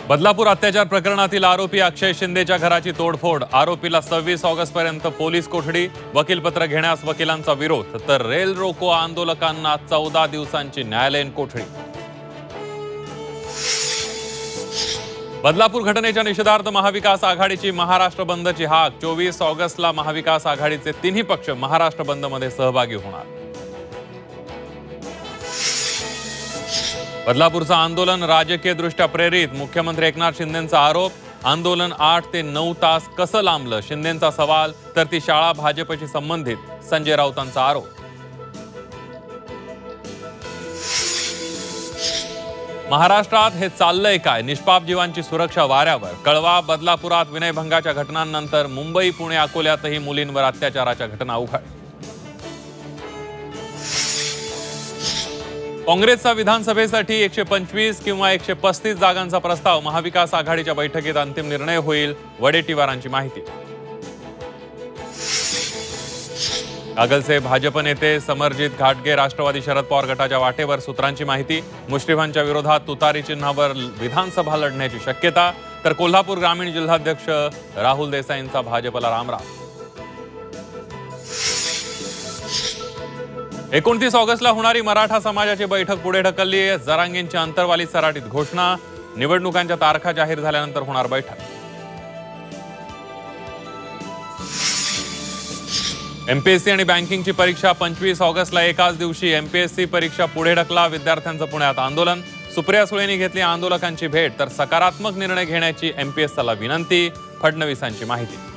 बदलापूर अत्याचार प्रकरणातील आरोपी अक्षय शिंदेच्या घराची तोडफोड, आरोपीला 26 ऑगस्टपर्यंत पोलीस कोठडी, वकीलपत्र घेण्यास वकिलांचा विरोध, तर रेल रोको आंदोलकांना 14 दिवसांची न्यायालयीन कोठडी. बदलापूर घटनेच्या निषेधार्थ महाविकास आघाडीची महाराष्ट्र बंदची हाक. 24 ऑगस्टला महाविकास आघाडीचे तिन्ही पक्ष महाराष्ट्र बंदमध्ये सहभागी होणार. बदलापूरचं आंदोलन राजकीयदृष्ट्या प्रेरित, मुख्यमंत्री एकनाथ शिंदेंचा आरोप. आंदोलन 8 ते 9 तास कसं लांबलं, शिंदेंचा सवाल. तर ती शाळा भाजपशी संबंधित, संजय राऊतांचा आरोप. महाराष्ट्रात हे चाललंय काय? निष्पाप जीवांची सुरक्षा वाऱ्यावर. कळवा, बदलापुरात विनयभंगाच्या घटनांनंतर मुंबई, पुणे, अकोल्यातही मुलींवर अत्याचाराच्या घटना उघड. काँग्रेसचा विधानसभेसाठी 125 किंवा 135 जागांचा प्रस्ताव. महाविकास आघाडीच्या बैठकीत अंतिम निर्णय होईल, वडेट्टीवारांची माहिती. कागलचे भाजप नेते समरजित घाटगे राष्ट्रवादी शरद पवार गटाच्या वाटेवर, सूत्रांची माहिती. मुश्रीफांच्या विरोधात तुतारी चिन्हावर विधानसभा लढण्याची शक्यता. तर कोल्हापूर ग्रामीण जिल्हाध्यक्ष राहुल देसाईंचा भाजपला रामराम. 29 ऑगस्टला होणारी मराठा समाजाची बैठक पुढे ढकलली आहे. जरांगेंची अंतरवाली सराटीत घोषणा. निवडणुकांच्या तारखा जाहीर झाल्यानंतर होणार बैठक. एमपीएससी आणि बँकिंगची परीक्षा 25 ऑगस्टला एकाच दिवशी. एमपीएससी परीक्षा पुढे ढकला, विद्यार्थ्यांचं पुण्यात आंदोलन. सुप्रिया सुळेंनी घेतली आंदोलकांची भेट. तर सकारात्मक निर्णय घेण्याची एमपीएससीला विनंती, फडणवीसांची माहिती.